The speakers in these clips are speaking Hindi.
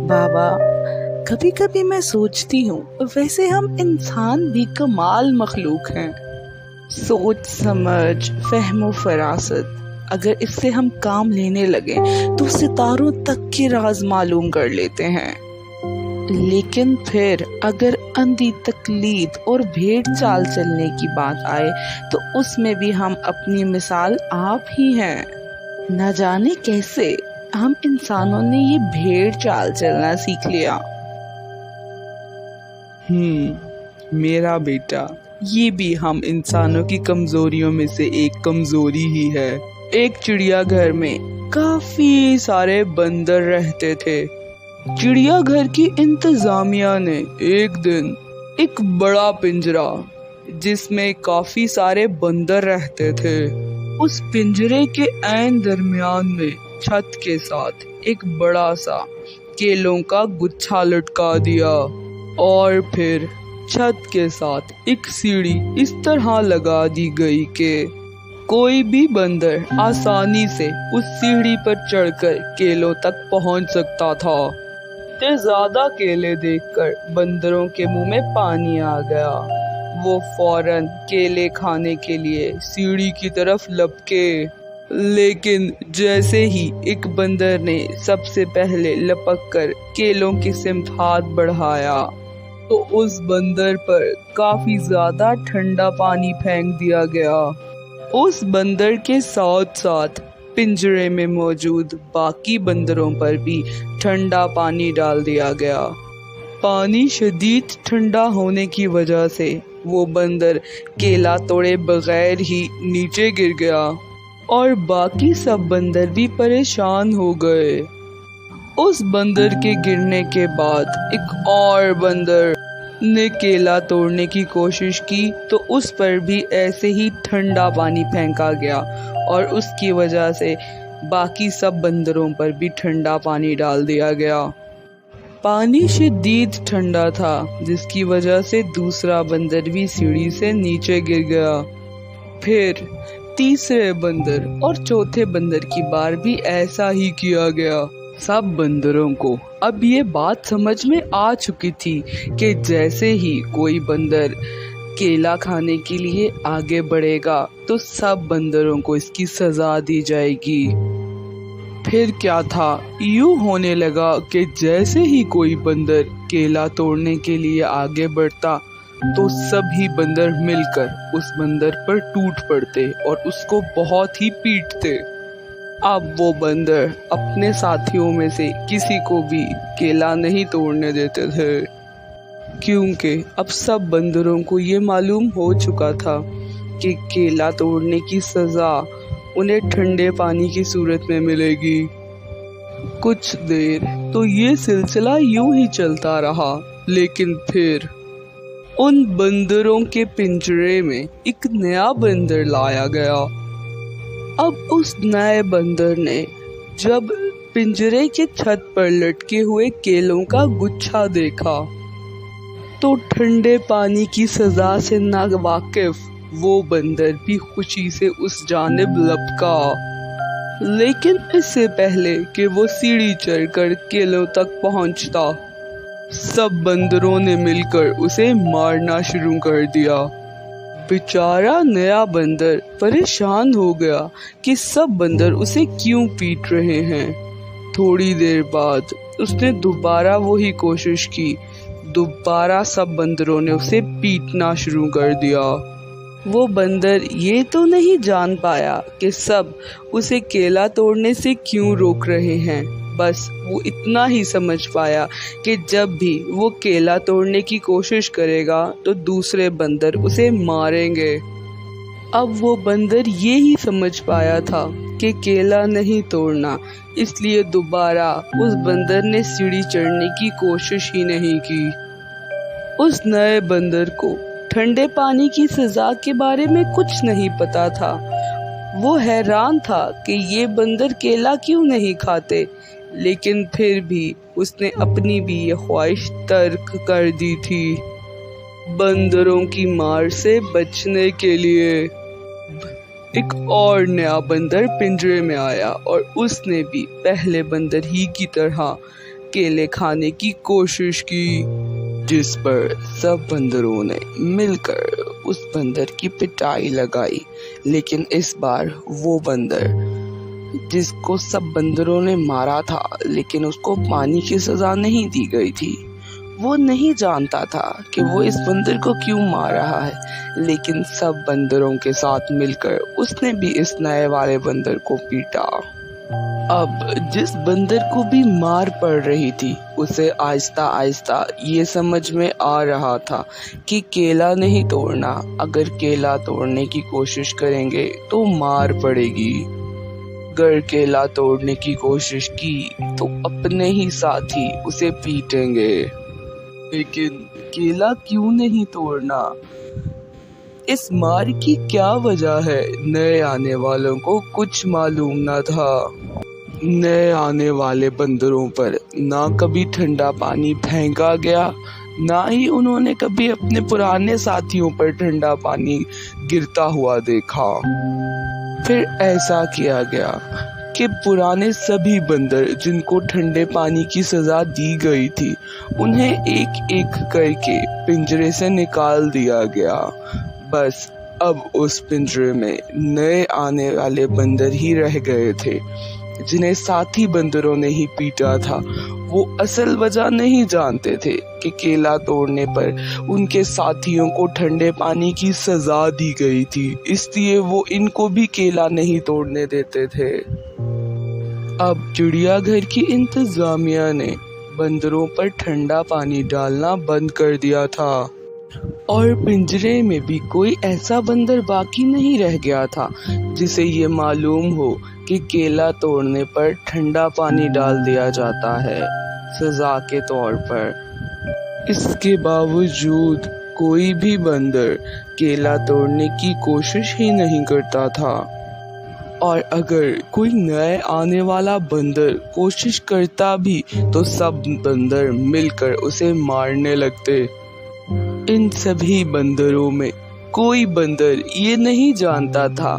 बाबा, कभी कभी मैं सोचती हूँ वैसे हम इंसान भी कमाल मखलूक हैं। सोच समझ फहमो फरासत, अगर इससे हम काम लेने लगे तो सितारों तक के राज मालूम कर लेते हैं। लेकिन फिर अगर अंधी तकलीद और भेड़ चाल चलने की बात आए तो उसमें भी हम अपनी मिसाल आप ही हैं। न जाने कैसे हम इंसानों ने ये भेड़ चाल चलना सीख लिया। मेरा बेटा, ये भी हम इंसानों की कमजोरियों में से एक कमजोरी ही है। एक चिड़ियाघर में काफी सारे बंदर रहते थे। चिड़ियाघर की इंतजामिया ने एक दिन एक बड़ा पिंजरा जिसमें काफी सारे बंदर रहते थे, उस पिंजरे के ऐन दरमियान में छत के साथ एक बड़ा सा केलों का गुच्छा लटका दिया और फिर छत के साथ एक सीढ़ी इस तरह लगा दी गई कि कोई भी बंदर आसानी से उस सीढ़ी पर चढ़कर केलों तक पहुंच सकता था। इतने ज्यादा केले देखकर बंदरों के मुंह में पानी आ गया। वो फौरन केले खाने के लिए सीढ़ी की तरफ लपके, लेकिन जैसे ही एक बंदर ने सबसे पहले लपक कर केलों की सिमत हाथ बढ़ाया तो उस बंदर पर काफी ज्यादा ठंडा पानी फेंक दिया गया। उस बंदर के साथ साथ पिंजरे में मौजूद बाकी बंदरों पर भी ठंडा पानी डाल दिया गया। पानी शदीद ठंडा होने की वजह से वो बंदर केला तोड़े बगैर ही नीचे गिर गया और बाकी सब बंदर भी परेशान हो गए। उस बंदर के गिरने के बाद एक और बंदर ने केला तोड़ने की कोशिश की तो उस पर भी ऐसे ही ठंडा पानी फेंका गया और उसकी वजह से बाकी सब बंदरों पर भी ठंडा पानी डाल दिया गया। पानी शदीद ठंडा था जिसकी वजह से दूसरा बंदर भी सीढ़ी से नीचे गिर गया। फिर तीसरे बंदर और चौथे बंदर की बार भी ऐसा ही किया गया। सब बंदरों को अब ये बात समझ में आ चुकी थी कि जैसे ही कोई बंदर केला खाने के लिए आगे बढ़ेगा तो सब बंदरों को इसकी सजा दी जाएगी। फिर क्या था, यूं होने लगा कि जैसे ही कोई बंदर केला तोड़ने के लिए आगे बढ़ता तो सभी बंदर मिलकर उस बंदर पर टूट पड़ते और उसको बहुत ही पीटते। अब वो बंदर अपने साथियों में से किसी को भी केला नहीं तोड़ने देते थे, क्योंकि अब सब बंदरों को ये मालूम हो चुका था कि केला तोड़ने की सजा उन्हें ठंडे पानी की सूरत में मिलेगी। कुछ देर तो ये सिलसिला यूं ही चलता रहा, लेकिन फिर उन बंदरों के पिंजरे में एक नया बंदर लाया गया। अब उस नए बंदर ने जब पिंजरे के छत पर लटके हुए केलों का गुच्छा देखा तो ठंडे पानी की सजा से नावाकिफ वो बंदर भी खुशी से उस जानिब लपका। लेकिन इससे पहले कि वो सीढ़ी चढ़कर केलों तक पहुंचता, सब बंदरों ने मिलकर उसे मारना शुरू कर दिया। बेचारा नया बंदर परेशान हो गया कि सब बंदर उसे क्यों पीट रहे हैं। थोड़ी देर बाद उसने दोबारा वही कोशिश की। दोबारा सब बंदरों ने उसे पीटना शुरू कर दिया। वो बंदर ये तो नहीं जान पाया कि सब उसे केला तोड़ने से क्यों रोक रहे हैं। बस वो इतना ही समझ पाया कि जब भी वो केला तोड़ने की कोशिश करेगा तो दूसरे बंदर उसे मारेंगे। अब वो बंदर ये ही समझ पाया था कि केला नहीं तोड़ना, इसलिए दोबारा उस बंदर ने सीढ़ी चढ़ने की कोशिश ही नहीं की। उस नए बंदर को ठंडे पानी की सजा के बारे में कुछ नहीं पता था। वो हैरान था कि ये बंदर केला क्यों नहीं खाते, लेकिन फिर भी उसने अपनी भी ये ख्वाहिश तर्क कर दी थी। बंदरों की मार से बचने के लिए एक और नया बंदर पिंजरे में आया और उसने भी पहले बंदर ही की तरह केले खाने की कोशिश की, जिस पर सब बंदरों ने मिलकर उस बंदर की पिटाई लगाई। लेकिन इस बार वो बंदर जिसको सब बंदरों ने मारा था, लेकिन उसको पानी की सजा नहीं दी गई थी। वो नहीं जानता था कि वो इस बंदर को क्यों मार रहा है, लेकिन सब बंदरों के साथ मिलकर उसने भी इस नए वाले बंदर को पीटा। अब जिस बंदर को भी मार पड़ रही थी, उसे आहिस्ता आहिस्ता ये समझ में आ रहा था कि केला नहीं तोड़ना, अगर केला तोड़ने की कोशिश करेंगे तो मार पड़ेगी। अगर केला तोड़ने की कोशिश की तो अपने ही साथी उसे पीटेंगे। लेकिन केला क्यों नहीं तोड़ना? इस मार की क्या वजह है? नए आने वालों को कुछ मालूम न था। नए आने वाले बंदरों पर ना कभी ठंडा पानी फेंका गया, ना ही उन्होंने कभी अपने पुराने साथियों पर ठंडा पानी गिरता हुआ देखा। फिर ऐसा किया गया कि पुराने सभी बंदर जिनको ठंडे पानी की सजा दी गई थी, उन्हें एक एक करके पिंजरे से निकाल दिया गया। बस अब उस पिंजरे में नए आने वाले बंदर ही रह गए थे, जिन्हें साथी बंदरों ने ही पीटा था। वो असल वजह नहीं जानते थे कि केला तोड़ने पर उनके साथियों को ठंडे पानी की सजा दी गई थी, इसलिए वो इनको भी केला नहीं तोड़ने देते थे। अब चिड़ियाघर की इंतजामिया ने बंदरों पर ठंडा पानी डालना बंद कर दिया था और पिंजरे में भी कोई ऐसा बंदर बाकी नहीं रह गया था जिसे ये मालूम हो कि केला तोड़ने पर ठंडा पानी डाल दिया जाता है सजा के तौर पर। इसके बावजूद कोई भी बंदर केला तोड़ने की कोशिश ही नहीं करता था, और अगर कोई नए आने वाला बंदर कोशिश करता भी तो सब बंदर मिलकर उसे मारने लगते। इन सभी बंदरों में कोई बंदर ये नहीं जानता था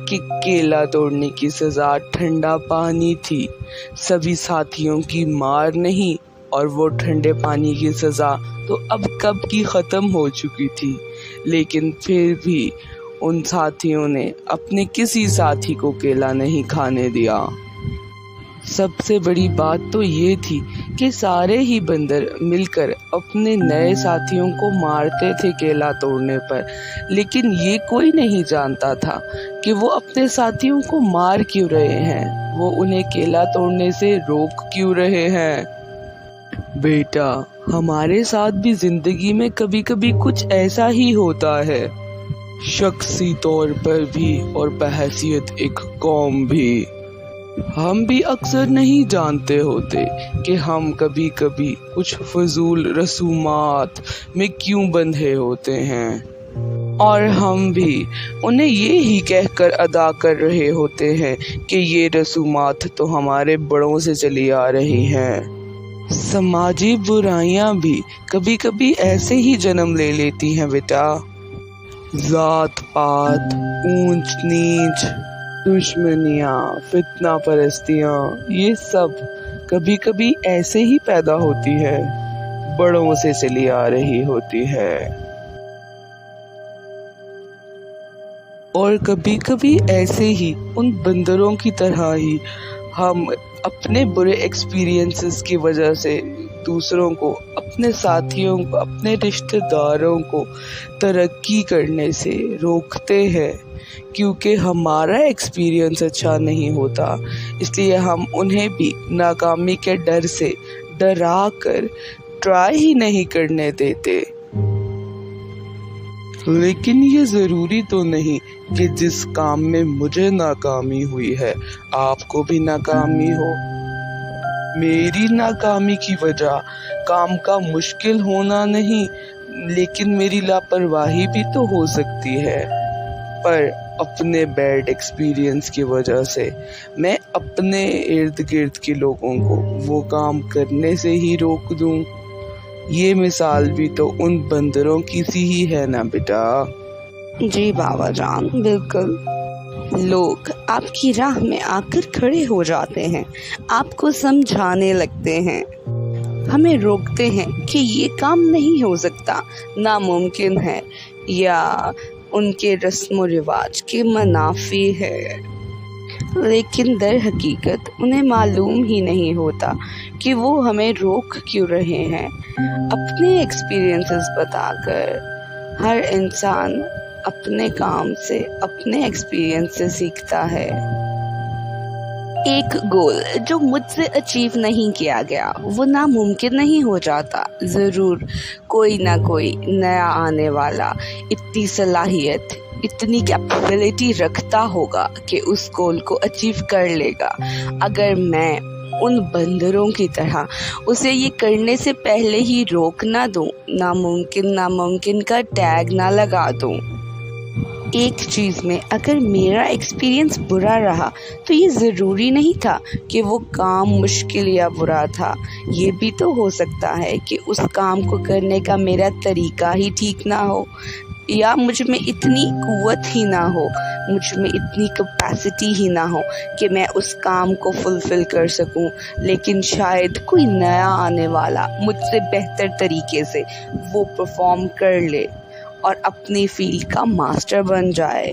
कि केला तोड़ने की सजा ठंडा पानी थी, सभी साथियों की मार नहीं, और वो ठंडे पानी की सजा तो अब कब की खत्म हो चुकी थी। लेकिन फिर भी उन साथियों ने अपने किसी साथी को केला नहीं खाने दिया। सबसे बड़ी बात तो ये थी कि सारे ही बंदर मिलकर अपने नए साथियों को मारते थे केला तोड़ने पर, लेकिन ये कोई नहीं जानता था कि वो अपने साथियों को मार क्यों रहे हैं, वो उन्हें केला तोड़ने से रोक क्यों रहे हैं। बेटा, हमारे साथ भी जिंदगी में कभी कभी कुछ ऐसा ही होता है, शख्सी तौर पर भी और बहैसियत एक कौम भी। हम भी अक्सर नहीं जानते होते कि हम कभी कभी कुछ फजूल रसूमात में क्यों बंधे होते हैं, और हम भी उन्हें ये ही कहकर अदा कर रहे होते हैं कि ये रसूमात तो हमारे बड़ों से चली आ रही हैं। समाजी बुराइयां भी कभी कभी ऐसे ही जन्म ले लेती हैं बेटा। जात पात, ऊंच नीच, दुश्मनियाँ, फितना परस्तियाँ, ये सब कभी कभी ऐसे ही पैदा होती है, बड़ों से चली आ रही होती है। और कभी कभी ऐसे ही उन बंदरों की तरह ही हम अपने बुरे एक्सपीरियंसेस की वजह से दूसरों को, अपने साथियों को, अपने रिश्तेदारों को तरक्की करने से रोकते हैं, क्योंकि हमारा एक्सपीरियंस अच्छा नहीं होता, इसलिए हम उन्हें भी नाकामी के डर से डरा कर ट्राई ही नहीं करने देते। लेकिन ये ज़रूरी तो नहीं कि जिस काम में मुझे नाकामी हुई है आपको भी नाकामी हो। मेरी नाकामी की वजह काम का मुश्किल होना नहीं, लेकिन मेरी लापरवाही भी तो हो सकती है। पर अपने बैड एक्सपीरियंस की वजह से मैं अपने इर्द गिर्द के लोगों को वो काम करने से ही रोक दूं। ये मिसाल भी तो उन बंदरों की सी ही है ना बेटा। जी बाबा जान, बिल्कुल। लोग आपकी राह में आकर खड़े हो जाते हैं, आपको समझाने लगते हैं, हमें रोकते हैं कि ये काम नहीं हो सकता, नामुमकिन है या उनके रस्म रिवाज के मनाफी है। लेकिन दर हकीकत उन्हें मालूम ही नहीं होता कि वो हमें रोक क्यों रहे हैं। अपने एक्सपीरियंसेस बताकर हर इंसान अपने काम से, अपने एक्सपीरियंस से सीखता है। एक गोल जो मुझसे अचीव नहीं किया गया वो नामुमकिन नहीं हो जाता। ज़रूर कोई ना कोई नया आने वाला इतनी सलाहियत, इतनी कैपेबिलिटी रखता होगा कि उस गोल को अचीव कर लेगा। अगर मैं उन बंदरों की तरह उसे ये करने से पहले ही रोक ना दूं, नामुमकिन का टैग ना लगा दूं। एक चीज़ में अगर मेरा एक्सपीरियंस बुरा रहा तो ये ज़रूरी नहीं था कि वो काम मुश्किल या बुरा था। ये भी तो हो सकता है कि उस काम को करने का मेरा तरीका ही ठीक ना हो, या मुझ में इतनी कुव्वत ही ना हो, मुझ में इतनी कैपेसिटी ही ना हो कि मैं उस काम को फुलफ़िल कर सकूं। लेकिन शायद कोई नया आने वाला मुझसे बेहतर तरीके से वो परफॉर्म कर ले और अपनी फील्ड का मास्टर बन जाए।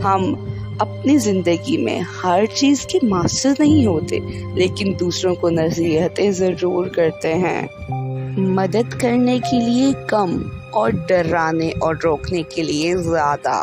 हम अपनी ज़िंदगी में हर चीज़ के मास्टर नहीं होते, लेकिन दूसरों को नसीहतें ज़रूर करते हैं। मदद करने के लिए कम और डराने और रोकने के लिए ज़्यादा।